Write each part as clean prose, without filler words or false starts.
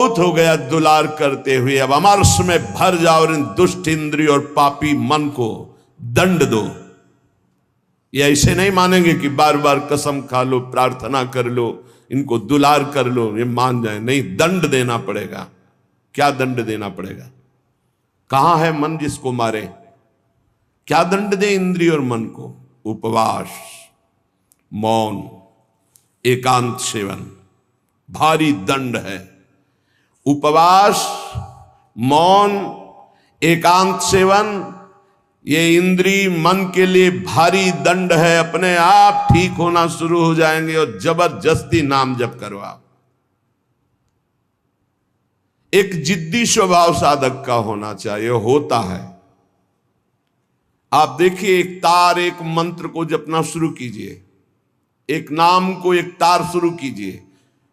बहुत हो गया दुलार करते हुए, अब अमरस में भर जाओ और इन दुष्ट इंद्रिय और पापी मन को दंड दो। ये ऐसे नहीं मानेंगे कि बार बार कसम खा लो, प्रार्थना कर लो, इनको दुलार कर लो, ये मान जाए। नहीं, दंड देना पड़ेगा। क्या दंड देना पड़ेगा? कहां है मन जिसको मारे? क्या दंड दे इंद्रिय और मन को? उपवास, मौन, एकांत सेवन, भारी दंड है। उपवास, मौन, एकांत सेवन, ये इंद्रिय मन के लिए भारी दंड है। अपने आप ठीक होना शुरू हो जाएंगे और जबरदस्ती नाम जप करवाओ। एक जिद्दी स्वभाव साधक का होना चाहिए, होता है। आप देखिए, एक तार, एक मंत्र को जपना शुरू कीजिए, एक नाम को, एक तार शुरू कीजिए,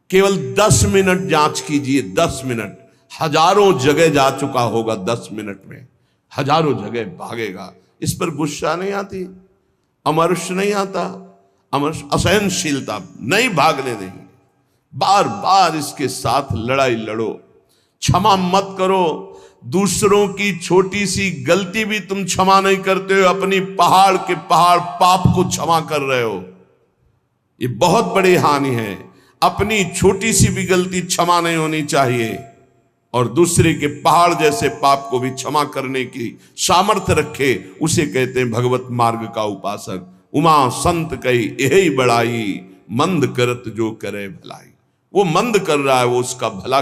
केवल 10 मिनट जांच कीजिए। 10 मिनट, हजारों जगह जा चुका होगा। 10 मिनट में हजारों जगह भागेगा। इस पर गुस्सा नहीं आती, अमर्ष नहीं आता, अमर्ष असहनशीलता नहीं भागने देंगे। बार बार इसके साथ लड़ाई लड़ो, क्षमा मत करो। दूसरों की छोटी सी गलती भी तुम क्षमा नहीं करते हो, अपनी पहाड़ के पहाड़ पाप को क्षमा कर रहे हो। ये बहुत बड़ी हानि है। अपनी छोटी सी भी गलती क्षमा नहीं होनी चाहिए, और दूसरे के पहाड़ जैसे पाप को भी क्षमा करने की सामर्थ्य रखे, उसे कहते हैं भगवत मार्ग का उपासक। उमा संत कही यही बड़ाई, मंद करत जो करे भलाई। वो मंद कर रहा है, वो उसका भला।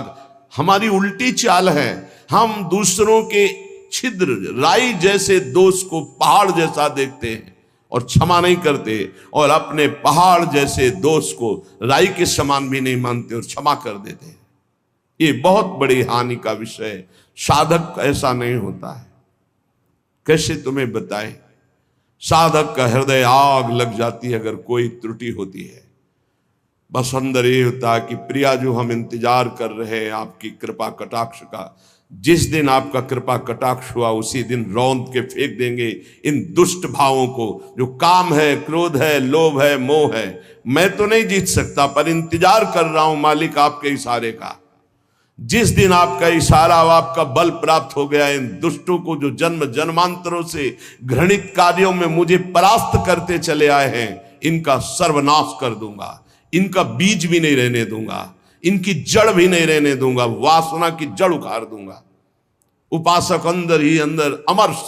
हमारी उल्टी चाल है, हम दूसरों के छिद्र राई जैसे दोष को पहाड़ जैसा देखते हैं और क्षमा नहीं करते, और अपने पहाड़ जैसे दोष को राई के समान भी नहीं मानते और क्षमा कर देते हैं। ये बहुत बड़ी हानि का विषय है। साधक ऐसा नहीं होता है। कैसे तुम्हें बताएं? साधक का हृदय आग लग जाती है अगर कोई त्रुटि होती है। बस अंदर ये होता है कि प्रिया जो हम इंतजार कर रहे हैं आपकी कृपा कटाक्ष का, जिस दिन आपका कृपा कटाक्ष हुआ उसी दिन रौंद के फेंक देंगे इन दुष्ट भावों को, जो काम है, क्रोध है, लोभ है, मोह है। मैं तो नहीं जीत सकता, पर इंतजार कर रहा हूं मालिक आपके इशारे का। जिस दिन आपका इशारा, आपका बल प्राप्त हो गया, इन दुष्टों को जो जन्म जन्मांतरों से घृणित कार्यों में मुझे परास्त करते चले आए हैं, इनका सर्वनाश कर दूंगा। इनका बीज भी नहीं रहने दूंगा, इनकी जड़ भी नहीं रहने दूंगा, वासना की जड़ उखाड़ दूंगा। उपासक अंदर ही अंदर अमर्ष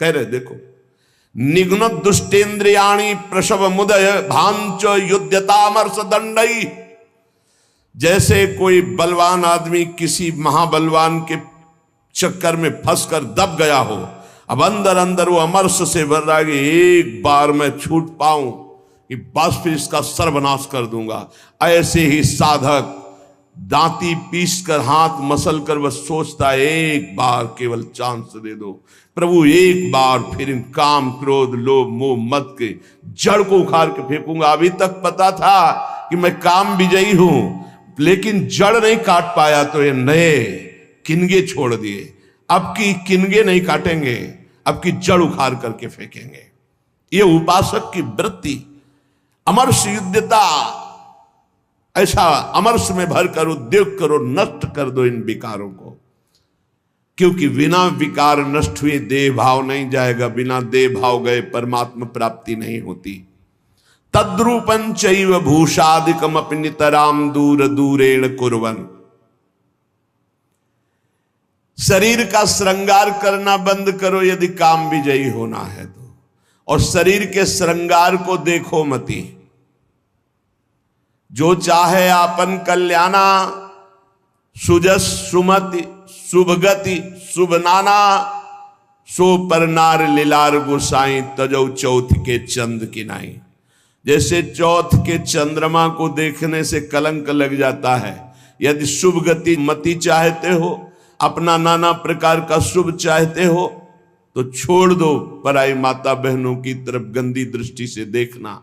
कह रहे, देखो, निघ्न दुष्टेन्द्रियाणि प्रसव मुदय भांच युद्धतामर्ष दंडई। जैसे कोई बलवान आदमी किसी महाबलवान के चक्कर में फंसकर दब गया हो, अब अंदर अंदर वो अमर्ष से भर रहा है कि एक बार मैं छूट पाऊं कि बस फिर इसका सर्वनाश कर दूंगा। ऐसे ही साधक दांती पीस कर, हाथ मसल कर बस सोचता है, एक बार केवल चांस दे दो प्रभु, एक बार फिर इन काम, क्रोध, लोभ, मोह, मद के जड़ को उखाड़ के फेंकूंगा। अभी तक पता था कि मैं काम विजयी हूं, लेकिन जड़ नहीं काट पाया तो ये नए किनगे छोड़ दिए। अब की किनगे नहीं काटेंगे, अब की जड़ उखाड़ करके फेंकेंगे। ये उपासक की वृत्ति, अमर्ष युद्धता। ऐसा अमर्ष में भरकर उद्योग करो, नष्ट कर दो इन विकारों को, क्योंकि बिना विकार नष्ट हुए देह भाव नहीं जाएगा। बिना देह भाव गए परमात्मा प्राप्ति नहीं होती। तद्रूपं चैव भूषादिकम अपि नितराम दूर दूरेण कुर्वन्। शरीर का श्रृंगार करना बंद करो यदि काम विजयी होना है तो, और शरीर के श्रृंगार को देखो मती। जो चाहे आपन कल्याणा, सुजस सुमति शुभगति शुभ नाना, सो पर नार लीलार गोसाई तजौ चौथ के चंद की नाई। जैसे चौथ के चंद्रमा को देखने से कलंक लग जाता है, यदि शुभ गति मति चाहते हो, अपना नाना प्रकार का शुभ चाहते हो, तो छोड़ दो पराई माता बहनों की तरफ गंदी दृष्टि से देखना।